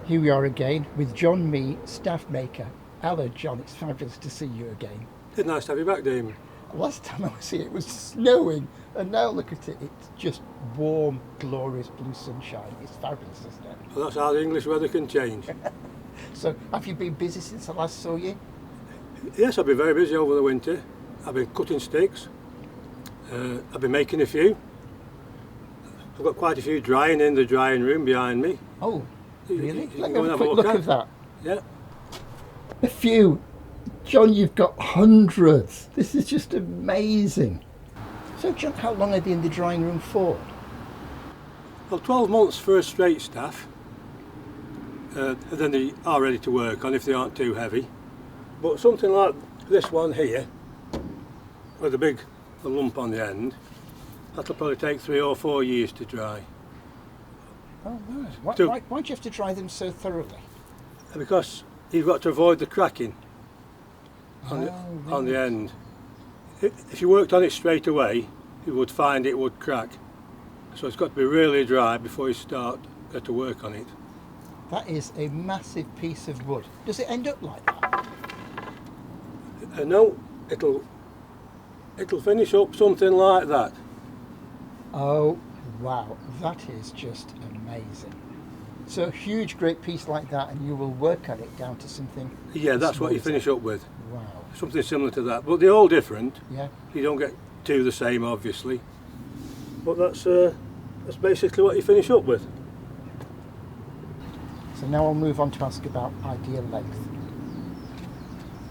Here we are again with John Mee, Staff Maker. Hello John, it's fabulous to see you again. It's nice to have you back, Damon. Last time I was here it was snowing, and now look at it, it's just warm, glorious blue sunshine. It's fabulous, isn't it? Well, that's how the English weather can change. So, have you been busy since I last saw you? Yes, I've been very busy over the winter. I've been cutting sticks. I've been making a few. I've got quite a few drying in the drying room behind me. Oh, really? You Let can me go have and a quick look at. at that. Yeah. A few. John, you've got hundreds. This is just amazing. So, John, how long are they in the drying room for? Well, 12 months for a straight staff. And then they are ready to work on if they aren't too heavy. But something like this one here, with a big lump on the end, that'll probably take 3 or 4 years to dry. Oh, right. Why do you have to dry them so thoroughly? Because you've got to avoid the cracking on the end. If you worked on it straight away, you would find it would crack. So it's got to be really dry before you start to work on it. That is a massive piece of wood. Does it end up like that? No, it'll finish up something like that. Oh, wow, that is just amazing. So a huge, great piece like that, and you will work on it down to something. Yeah, that's small what you as finish that. up with. Wow. Something similar to that, but they're all different. Yeah. You don't get two the same, obviously. But that's basically what you finish up with. So now I'll move on to ask about ideal length.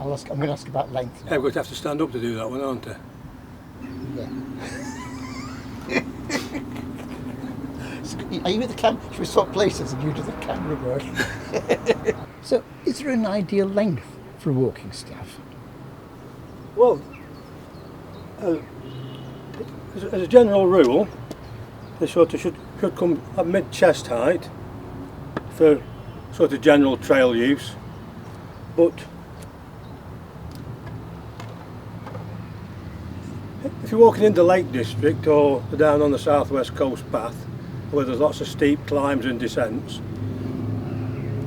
I'm going to ask about length now. I'm going to have to stand up to do that one, aren't I? Yeah. Are you with the camera? Should we swap places and you do the camera work? So, is there an ideal length for a walking staff? Well, as a general rule, they sort of should come at mid-chest height for sort of general trail use, but if you're walking in the Lake District or down on the southwest coast path where there's lots of steep climbs and descents,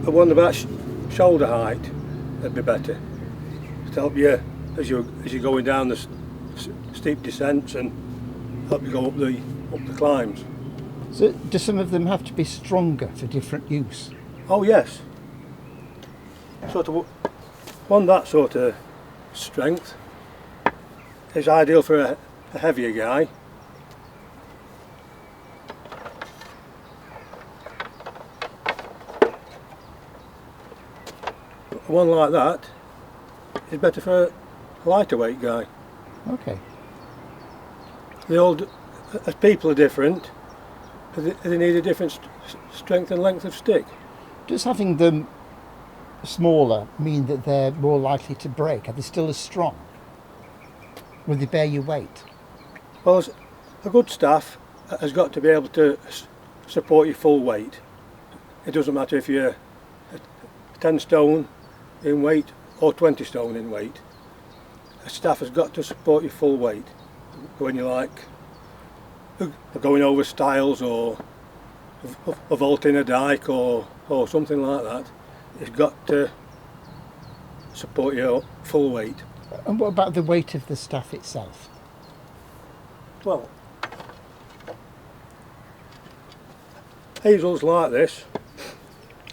the one about shoulder height would be better to help you as you're going down the steep descents and help you go up the climbs. So, do some of them have to be stronger for different use? Oh yes. Sort of one that sort of strength is ideal for a heavier guy. One like that is better for a lighter weight guy. Okay. As people are different, they need a different strength and length of stick. Does having them smaller mean that they're more likely to break? Are they still as strong? Will they bear your weight? Well, a good staff has got to be able to support your full weight. It doesn't matter if you're 10 stone in weight or 20 stone in weight. A staff has got to support your full weight. When you like going over stiles or vaulting a dike or something like that, it's got to support your full weight. And what about the weight of the staff itself? Well, hazels like this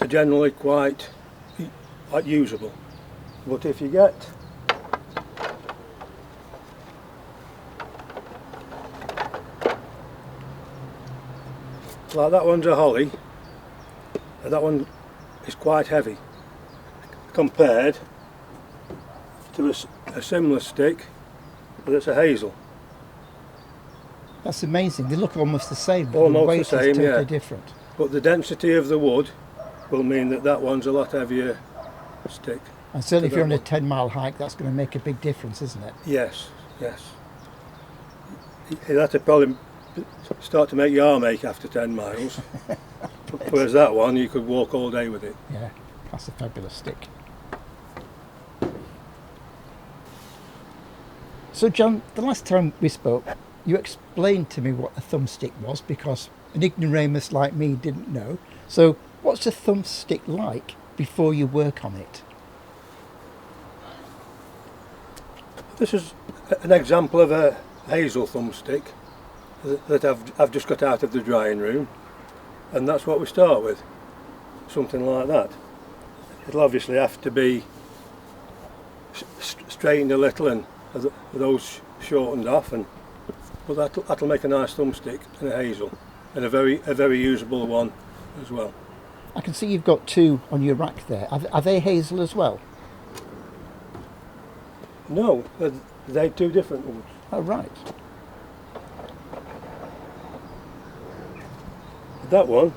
are generally quite usable, but if you get like that one's a holly, and that one is quite heavy compared to a similar stick, but it's a hazel. That's amazing. They look almost the same, but Almost the weight the same, is totally yeah. different. But the density of the wood will mean that one's a lot heavier stick. And certainly if you're on a one. 10-mile hike, that's going to make a big difference, isn't it? Yes, yes. That'll probably start to make your arm ache after 10 miles. Whereas that one, you could walk all day with it. Yeah, that's a fabulous stick. So John, the last time we spoke, you explained to me what a thumbstick was because an ignoramus like me didn't know. So What's a thumbstick like before you work on it? This is an example of a hazel thumbstick that I've just got out of the drying room, and that's what we start with, something like that. It'll obviously have to be straightened a little and those shortened off, but that'll make a nice thumbstick and a hazel, and a very usable one as well. I can see you've got two on your rack there. Are they hazel as well? No, they're two different ones. Oh, right. That one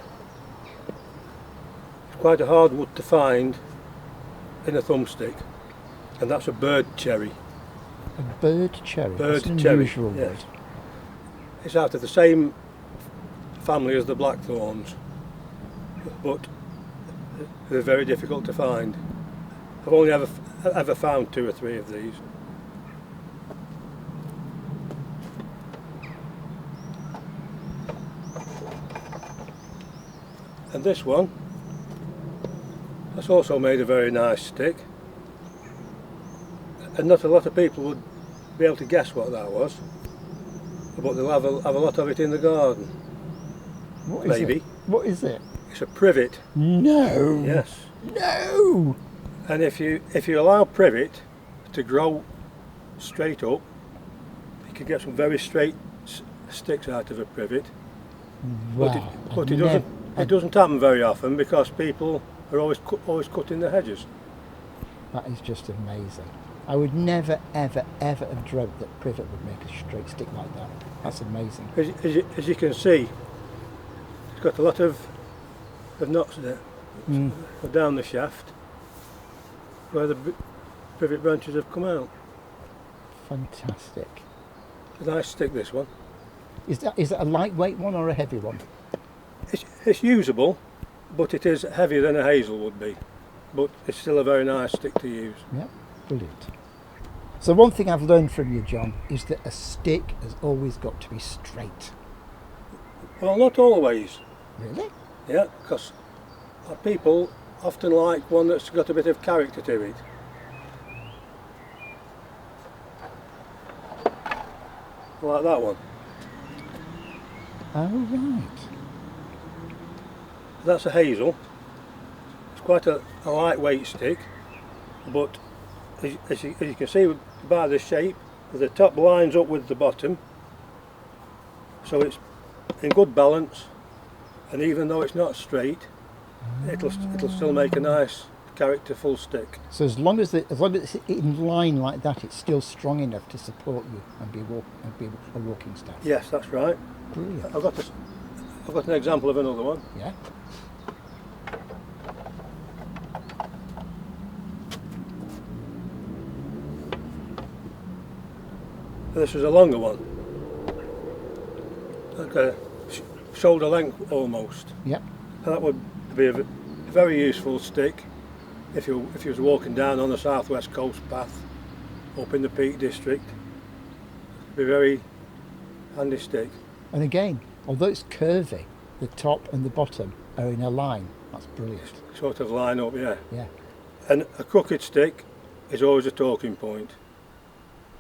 is quite a hard wood to find in a thumbstick, and that's a bird cherry. A bird cherry? Bird That's an cherry, unusual yes. word. It's out of the same family as the blackthorns, but they're very difficult to find. I've only ever found 2 or 3 of these. And this one, that's also made a very nice stick, and not a lot of people would be able to guess what that was, but they'll have a lot of it in the garden. What is Maybe. it? What is it? It's a privet. No! Yes. No! And if you allow privet to grow straight up, you can get some very straight sticks out of a privet. Wow. But it doesn't happen very often because people are always cutting the hedges. That is just amazing. I would never, ever, ever have dreamt that privet would make a straight stick like that. That's amazing. As you can see, it's got a lot of knots there down the shaft where the privet branches have come out. Fantastic. It's a nice stick, this one. Is that a lightweight one or a heavy one? It's usable, but it is heavier than a hazel would be. But it's still a very nice stick to use. Yeah, brilliant. So one thing I've learned from you, John, is that a stick has always got to be straight. Well, not always. Really? Yeah, because people often like one that's got a bit of character to it. Like that one. Oh, right. That's a hazel. It's quite a lightweight stick, but as you can see by the shape, the top lines up with the bottom, so it's in good balance, and even though it's not straight, it'll still make a nice characterful stick. So as long as it's in line like that, it's still strong enough to support you and be a walking staff. Yes, that's right. Brilliant. I've got an example of another one. Yeah. This is a longer one, like a shoulder length almost. Yep. And that would be a very useful stick if you was walking down on the southwest coast path up in the Peak District. It'd be a very handy stick. And again, although it's curvy, the top and the bottom are in a line. That's brilliant. Sort of line up, yeah. Yeah. And a crooked stick is always a talking point.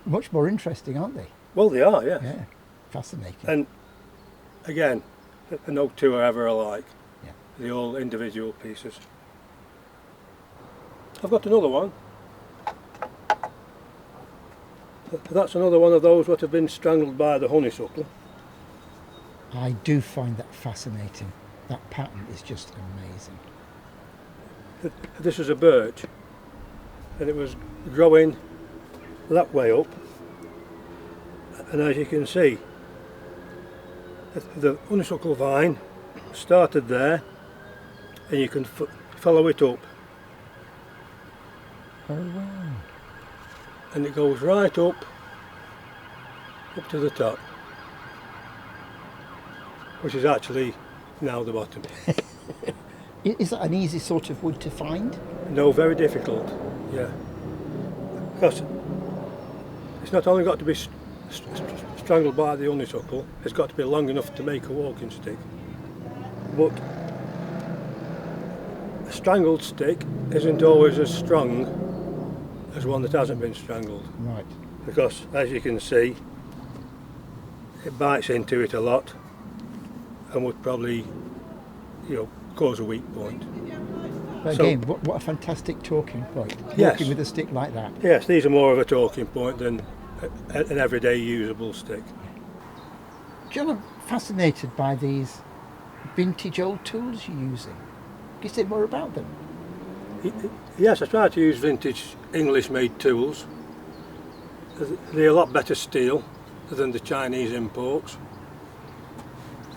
Much more interesting, aren't they? Well, they are, yeah. Yeah. Fascinating. And again, no 2 are ever alike. Yeah. They're all individual pieces. I've got another one. That's another one of those that have been strangled by the honeysuckle. I do find that fascinating. That pattern is just amazing. This is a birch, and it was growing that way up, and as you can see, the honeysuckle vine started there, and you can follow it up. Oh wow. And it goes right up to the top, which is actually now the bottom. Is that an easy sort of wood to find? No, very difficult, yeah. Because it's not only got to be strangled by the honeysuckle, it's got to be long enough to make a walking stick. But A strangled stick isn't always as strong as one that hasn't been strangled, Right. because as you can see it bites into it a lot and would probably, you know, cause a weak point. But So- again, what a fantastic talking point. Yes. Walking with a stick like that. Yes, these are more of a talking point than an everyday usable stick. John, I'm fascinated by these vintage old tools you're using. Can you say more about them? Yes, I try to use vintage English-made tools. They're a lot better steel than the Chinese imports.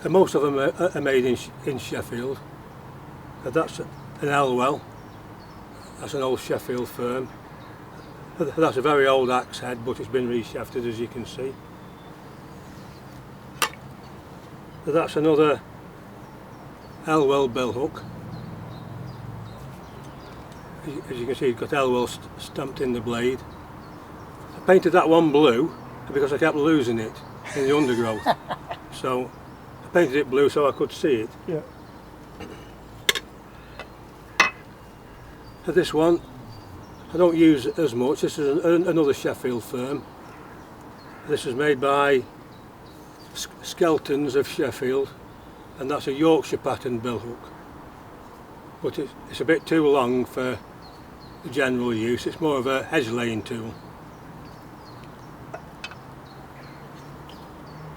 And most of them are made in Sheffield. That's an Elwell. That's an old Sheffield firm. That's a very old axe head, but it's been reshafted, as you can see. That's another Elwell billhook. As you can see, it's got Elwell stamped in the blade. I painted that one blue because I kept losing it in the undergrowth. So I painted it blue so I could see it. Yeah. This one I don't use it as much. This is another Sheffield firm. This is made by Skeltons of Sheffield, and that's a Yorkshire pattern billhook. But it's a bit too long for the general use. It's more of a hedge laying tool.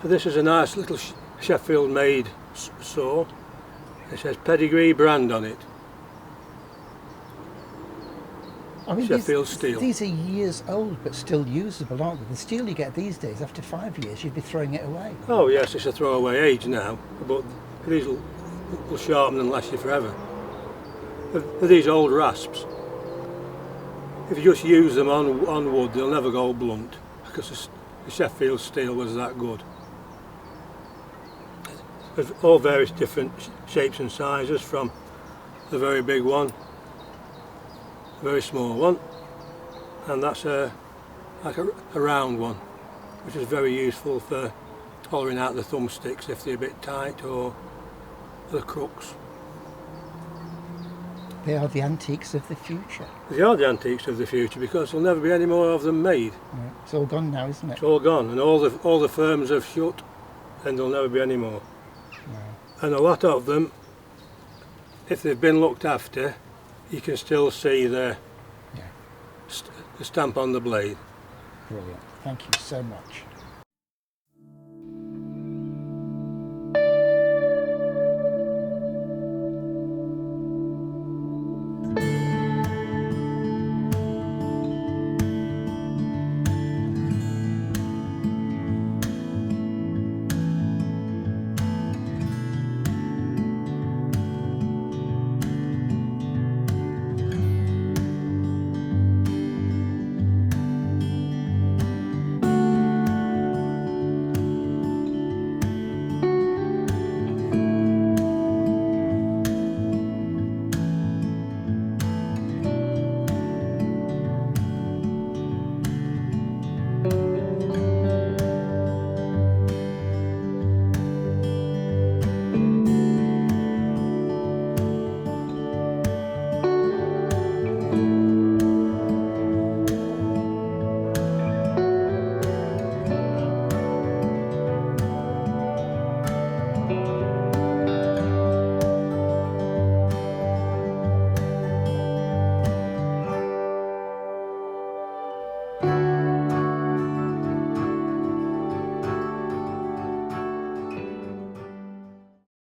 So this is a nice little Sheffield made saw. It says Pedigree brand on it. I mean, Sheffield steel. These are years old but still usable, aren't they? The steel you get these days, after 5 years, you'd be throwing it away. Oh yes, it's a throwaway age now, but these will sharpen and last you forever. But these old rasps, if you just use them on wood, they'll never go blunt because the Sheffield steel was that good. There's all various different shapes and sizes, from the very big one, a very small one, and that's like a round one, which is very useful for hollowing out the thumbsticks if they're a bit tight, or the crooks. They are the antiques of the future. They are the antiques of the future because there'll never be any more of them made. Yeah. It's all gone now, isn't it? It's all gone, and all the firms have shut, and there'll never be any more. Yeah. And a lot of them, if they've been looked after, you can still see the stamp on the blade. Brilliant. Thank you so much.